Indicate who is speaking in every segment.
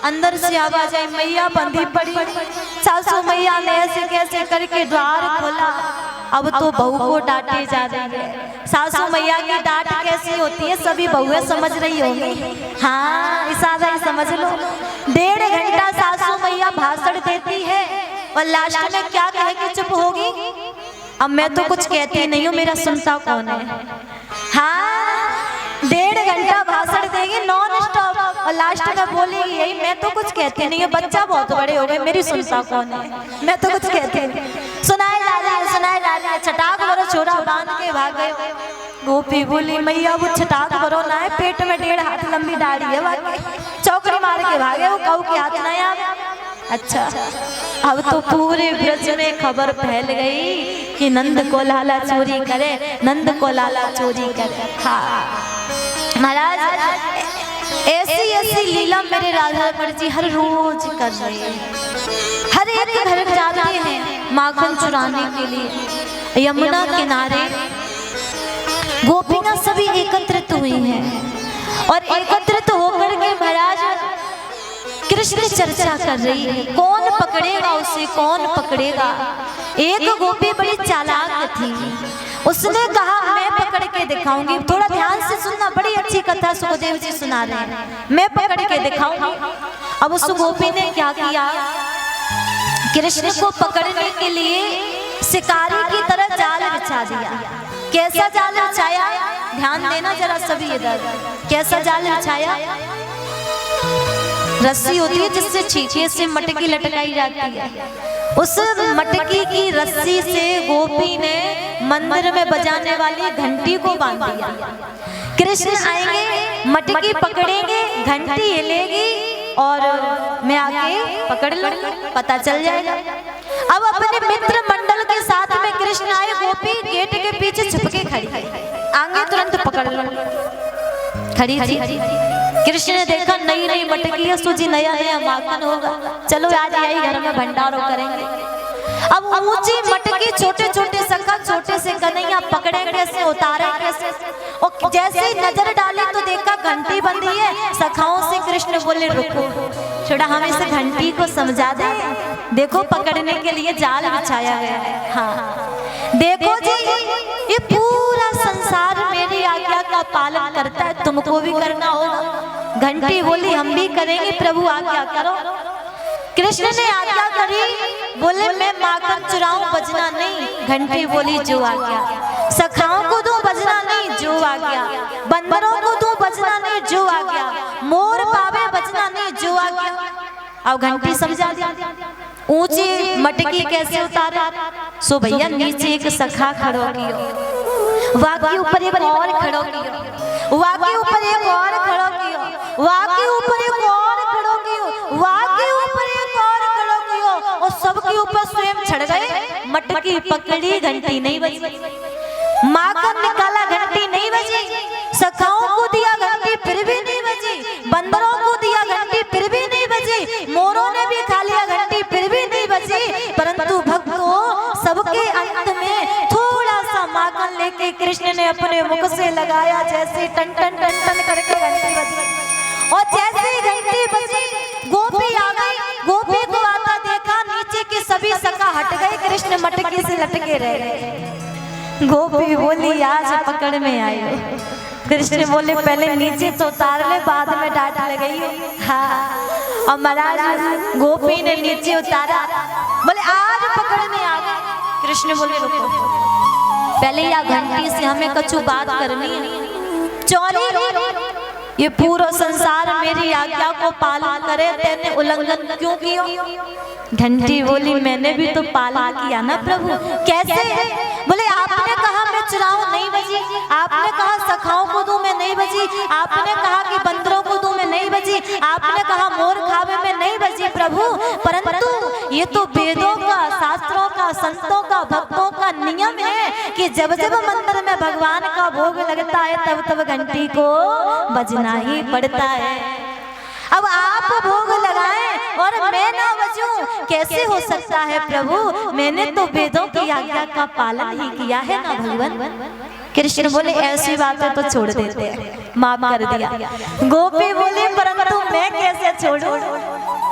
Speaker 1: अंदर से आवाज आई, मैया बंधी पड़ी। सासू मैया ने ऐसे कैसे करके द्वार खोला। अब तो बहू को डांटे जा रही है। सासू मैया की डांट कैसी होती है सभी बहुएं समझ रही होंगी। हाँ, इशारा ही समझ लो। 1.5 घंटा सासू मैया भाषण देती है और लास्ट में क्या कह के चुप होगी? अब मैं तो कुछ कहती नहीं हूँ, मेरा सुनता कौन है? हाँ, 1.5 घंटा भाषण देगी नॉन स्टॉप और लास्ट में बोलेगी यही, मैं तो कुछ कहती नहीं हूँ, बच्चा बहुत बड़े हो गए, मेरी सुनता कौन है? मैं तो कुछ कहती नहीं। सुनाए जा रहा है, छटाक भरो छोरा बांध के भाग गए। गोपी बोली, मैया वो छटाक भरो ना है, पेट में 1.5 हाथ लंबी दाढ़ी है, वाकई चौकड़ी मार के भागे, वो कहू के हाथ नहीं आ। अच्छा, अब तो पूरे ब्रज में खबर फैल गई कि नंद को लाला चोरी करे, नंद को लाला चोरी करे। हाँ महाराज, ऐसी लीला मेरे राधा रमण जी हर रोज कर रहे हैं। हर एक घर जाते हैं माखन चुराने के लिए। यमुना किनारे गोपियां सभी एकत्रित हुई हैं और एकत्रित होकर के महाराज कृष्ण चर्चा कर रही है, कौन पकड़ेगा उसे, कौन पकड़ेगा। एक गोपी बड़ी चालाक थी, उसने कहा मैं पकड़ के दिखाऊंगी। थोड़ा ध्यान से सुनना, बड़ी अच्छी कथा सुखदेव जी सुना रहे हैं। मैं पकड़ के दिखाऊंगी। अब उस गोपी ने क्या किया, कृष्ण को पकड़ने के लिए शिकारी की तरह जाल बिछा दिया। कैसा जाल बिछाया, ध्यान देना जरा सभी इधर। कैसा जाल बिछाया, रस्सी होती है जिससे छींचे से मटकी लटकाई जाती है, उस मटकी की रस्सी से गोपी ने मंदिर में बजाने वाली घंटी को बांध दिया। कृष्ण आएंगे, मटकी पकड़ेंगे, घंटी हिलेगी और मैं आके पकड़ लूंगा, पता चल जाएगा। अब अपने मित्र मंडल के साथ में कृष्ण आए, गोपी गेट के पीछे छुपके खड़ी, आगे तुरंत पकड़ लो, खड़ी थी। कृष्ण ने देखा नई मटकी है, सूजी नया माखन होगा, चलो आज यही घर में भंडारो करेंगे। अब ऊंची मटकी, छोटे छोटे सखा, छोटे से कन्हैया पकड़े कैसे, उतारे कैसे। और जैसे ही नजर डाले तो देखा घंटी बंधी है। सखाओं से कृष्ण बोले रुको, थोड़ा हम इस घंटी को समझा दे, देखो पकड़ने के लिए जाल बिछाया गया है। हाँ देखो जी, ये पूरा संसार मेरी आज्ञा का पालन करता है, तुमको भी करना होगा। घंटी बोली हम भी करेंगे, प्रभु आज्ञा करो। कृष्ण ने आज्ञा करी, बोले मैं माखन चुराऊं, बजना नहीं। घंटी बोली जो आज्ञा। सखाओं को दूं, बजना नहीं, जो आज्ञा। बंदरों को दूं, बजना नहीं, जो आज्ञा। मोर पावे, बजना नहीं, जो आज्ञा। अब घंटी समझा दी। ऊंची मटकी कैसे उतारा, सो भैया नीचे एक सखा खड़ो कियो, वाके ऊपर एक और खड़ो कियो, वाके ऊपर एक और खड़ो कियो, वाके ऊपर एक और खड़ो कियो, वाके ऊपर एक और खड़ो कियो, और सबके ऊपर स्वयं चढ़ गए। मटकी पकड़ी, घंटी नहीं बजी। माखन निकाला, घंटी नहीं बजी। सखाओं को दिया घंटी, फिर भी नहीं बजी। बंदरों को दिया घंटी, फिर भी नहीं बजी। मोरों ने भी खा लिया घंटी, फिर भी नहीं बजी। परंतु भक्तों, सबके अंत में थोड़ा सा माखन लेके कृष्ण ने अपने मुख से लगाया, जैसे टन टन टन टन करके घंटी बजी। और जैसे ही घंटी बजी, गोपी आ गई। गोपी को आता देखा, नीचे के सभी सखा हट गए, कृष्ण मटकी से लटके रह गए। गोपी बोली आज पकड़ में आई। कृष्ण बोले पहले नीचे तो उतार ले, बाद में डांट लगाई। हाँ, और महाराज गोपी ने नीचे उतारा, बोले आज पकड़ में आ गए। कृष्ण बोले रुको, पहले या घंटी से हमें कछु बात करनी है। चौरी, ये पूरा संसार मेरी आज्ञा को पालन करे, तेने उल्लंघन क्यों किया? घंटी बोली मैंने भी तो पालन किया ना प्रभु। कैसे? बोले आपने कहा मैं चुराऊं, नहीं बजी। आपने कहा सखाओं को दूं, मैं नहीं बजी। आपने कहा कि बंदरों को दूं, मैं नहीं बजी। आपने कहा मोर खावे, में नहीं बजी प्रभु। परंतु ये तो वेदों का, शास्त्रों का, संतों का, भक्तों का नियम है कि जब जब मंदिर में भगवान का भोग लगता है तब तब घंटी को बजना ही पड़ता है। अब आप भोग लगाएं और मैं ना बजूं, कैसे हो सकता है प्रभु? मैंने तो वेदों की आज्ञा का पालन ही किया है ना भगवान। कृष्ण बोले ऐसी बातें तो छोड़ देते हैं। माफ कर दिया। गोपी बोली परंतु मैं कैसे छोड़ूं,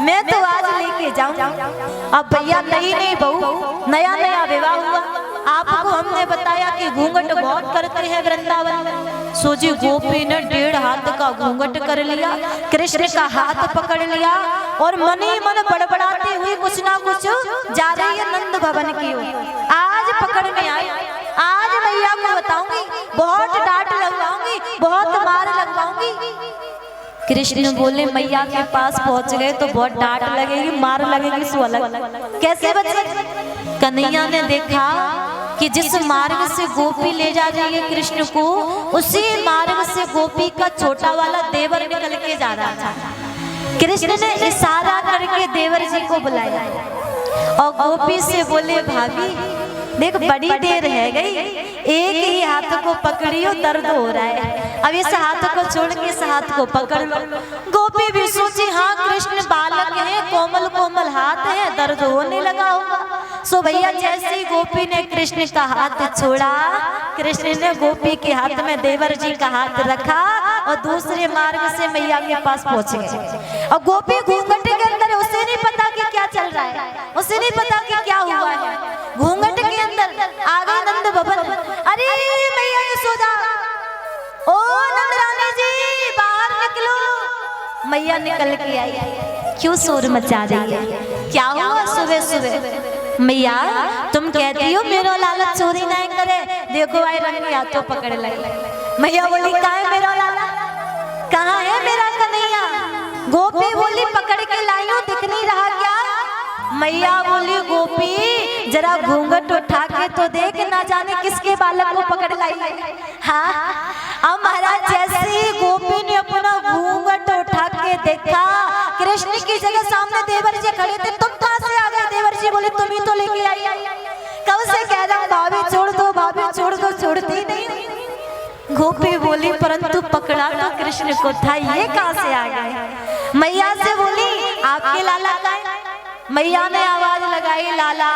Speaker 1: मैं तो आज लेके जाऊं। अब भैया नई बहू, नया नया विवाह हुआ, आपको हमने बताया कि घूंघट बहुत करते हैं वृंदावन में। सोची गोपी ने 1.5 हाथ का घूंघट कर लिया, कृष्ण का हाथ पकड़ लिया और मन ही मन बड़बड़ाती हुई कुछ ना कुछ जा रही है नंद भवन की ओर। आज पकड़ में आई, आज मैया को बताऊंगी, बहुत डांट लगवाऊंगी, बहुत मार लगवाऊंगी। कृष्ण बोले मैया के पास पहुंच गए तो बहुत डांट लगेगी, मार लगेगी, सो अलग कैसे बचे। कन्हैया ने देखा कि जिस मार्ग से गोपी ले जा रही है कृष्ण को, उसी मार्ग से गोपी का छोटा वाला देवर निकल के जा रहा था। कृष्ण ने इशारा करके देवर जी को बुलाया और गोपी से बोले भाभी देख बड़ी देर है गई, एक ही हाथ को पकड़ियो, दर्द हो रहा है, अब इस हाथ को छोड़ के इस हाथ को पकड़ लो। गोपी भी सोची हाँ कृष्ण बालक है, कोमल कोमल हाथ है, दर्द होने लगा होगा। सो भैया जैसे ही गोपी ने कृष्ण का हाथ छोड़ा, कृष्ण ने गोपी के हाथ में देवर जी का हाथ रखा और दूसरे मार्ग से मैया के पास पहुंच गए। और गोपी घूंघट के अंदर, उसे नहीं पता कि क्या चल रहा है, उसे नहीं पता कि क्या हुआ है। घूंघट के अंदर आ गई नंद भवन, अरे मैया यशोदा, ओ नंद रानी जी बाहर निकलो। मैया निकल के आई, क्यों शोर मचा रही है, क्या हुआ सुबह सुबह। मैया तुम कहती हो मेरा लाला चोरी नहीं करे, देखो आई रंग हाथों पकड़ लगी। मैया बोली कहाँ है मेरा लाला, कहाँ है मेरा कन्हैया। गोपी बोली पकड़ के लाई हूं, दिख नहीं रहा क्या। मैया बोली गोपी जरा घूंघट उठा के तो देख, ना जाने किसके बालक को पकड़ लाई है। हाँ अब महाराज जैसे ही गोपी ने अपना घूंघट उठा के देखा, कृष्ण की जगह सामने देवर जी खड़े थे। तुम कहाँ से आ गए। देवर जी बोले तुम ही तो लेके आई, कब से कह रहा भाभी छोड़ दो, भाभी छोड़ दो, छोड़ती नहीं। गोपी बोली परंतु पकड़ा तो कृष्ण को था, ये कहाँ से आ गए। मैया से बोली आपके लाला का है। मैया ने आवाज लगाई लाला,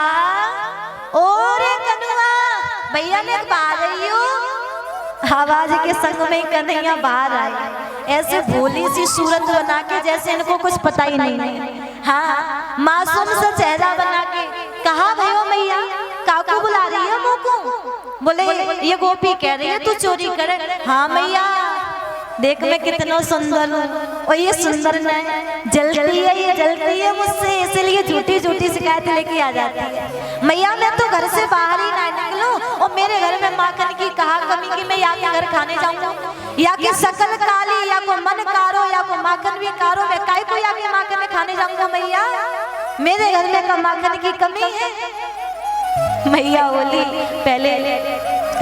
Speaker 1: ओ रे कन्हैया। भैया ने बाहर आई हो, आवाज के संग में कन्हैया बाहर आई, ऐसे भोली सी सूरत बना के जैसे इनको कुछ पता ही नहीं है। हाँ मासूम सा चेहरा बना के कहा भयो मैया, काकू बुला रही है मुझको। बोले ये गोपी कह रही है तू चोरी करे। हाँ मैया देख मैं कितना सुंदर हूँ, और ये सुंदर नहीं जलती है, ये जलती है मुझसे, इसलिए झूठी झूठी शिकायत लेके आ जाती है। मैया मैं तो घर से बाहर ही ना निकलूं, और मेरे घर में माखन की कहा कमी कि मैं या के घर खाने जाऊँ, या कि शकल काली, या को मन कारो, या को माखन भी कारो, मैं काय को या के माखन खाने जाऊंगा। मैया मेरे घर में का माखन की कमी है। मैया बोली पहले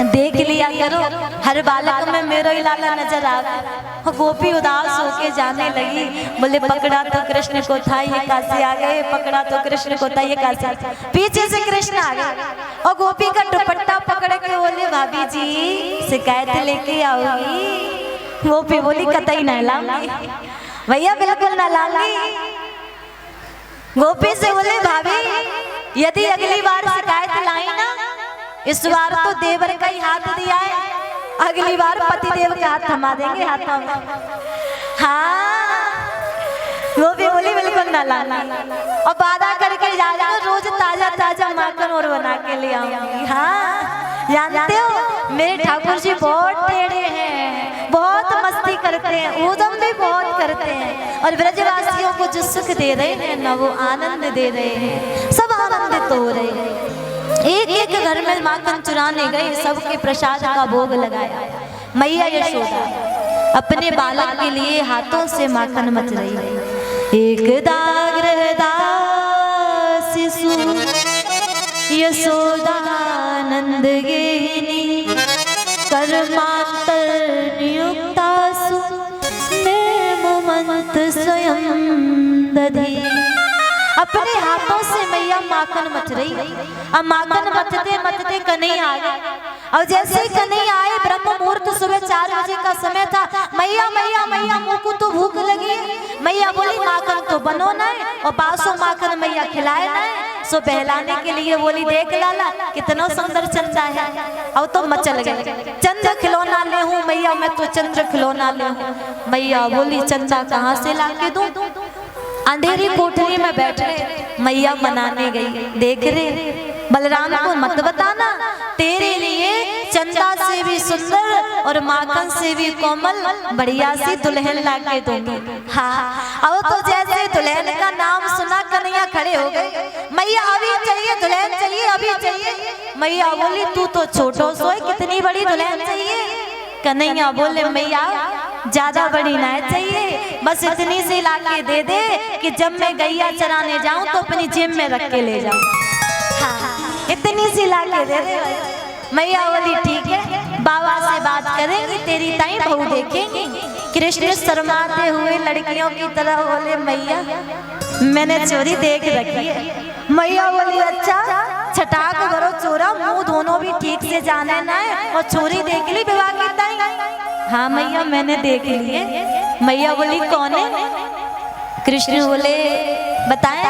Speaker 1: देख लिया करो, हर बालक में मेरा ही लाला नजर आ गया। गोपी उदास होके जाने लगी। बोले पकड़ा तो कृष्ण को था, ये कैसे आ गए, पकड़ा तो कृष्ण को था, ये कैसे। पीछे से कृष्ण आ गए और गोपी का दुपट्टा पकड़ के बोले भाभी जी शिकायत लेके आओगी। गोपी बोली कतई नहीं लाऊंगी भैया, बिल्कुल ना लाऊंगी। गोपी से बोले भाभी यदि अगली बार शिकायत लाई ना, इस बार तो देवर का ही हाथ दिया है, अगली बार पति देव का हाथ थमा देंगे हाथों में। हाँ वो भी बोली बिल्कुल ना लाना, और वादा करके जा रहा रोज ताजा ताजा माखन और बना के ले आऊंगी। हाँ जानते हो मेरे ठाकुर जी बहुत टेढ़े हैं, बहुत मस्ती करते हैं, ऊधम भी बहुत करते हैं, और ब्रजवासियों को जो सुख दे रहे हैं ना वो आनंद दे रहे हैं, सब आनंदित हो रहे हैं। एक एक घर में माखन चुराने गए, सबके प्रसाद का भोग लगाया। मैया यशोदा अपने बालक के लिए हाथों से माखन मच रही है। एक दाग्रदा शिशु यशोदा नंद गेनी कर्मांतर नियुक्तासु नेममंत स्वयं दधी। अपने हाथों से मैया माखन मच रही। अब माखन मचते मचते कन्हैया आ गए, और जैसे ही कन्हैया आए ब्रह्म मुहूर्त सुबह 4 बजे का समय था। मैया मैया मैया मुँह को तो भूख लगी। मैया बोली माखन तो बनो ना, और 500 माखन मैया खिलाए ना, सो बहलाने के लिए बोली देख लाला कितना सुंदर चंदा है। अब तो मचल गए, चंद्र खिलौना ले हूँ मैया, मैं तो चंद्र खिलौना ले हूँ। मैया बोली चंदा कहाँ से ला के दूं? अंधेरी कोठरी में बैठ रहे मैया मनाने गई, देख रहे बलराम को मत बताना, तेरे लिए चंदा से भी सुंदर और माखन से भी कोमल बढ़िया सी दुल्हन लाके दूंगी। हाँ, अब तो जैसे दुल्हन का नाम सुना कन्हैया खड़े हो गए, मैया अभी चाहिए दुल्हन चाहिए, अभी चाहिए। मैया बोली तू तो छोटो सोए, कितनी बड़ी दुल्हन चाहिए? कन्हैया बोले मैया ज्यादा बड़ी ना चाहिए, बस इतनी सी लाके दे दे कि जब मैं गैया चराने जाऊं तो अपनी जेब में रख के ले जाऊं। हाँ, इतनी सी लाके दे दे। मैया बोली ठीक है, बाबा से बात करेंगी, तेरी ताई बहू देखेंगे। कृष्ण शर्माते हुए लड़कियों की तरह बोले मैया मैंने चोरी देख रखी है। मैया बोली अच्छा, छटाक करो चोरा, मुंह दोनों भी ठीक से जाने ना है, और चोरी देख ली विवाह की ताई? हाँ मैया मैंने देख ली है। मैया बोली कौन है? कृष्ण बोले बताएं?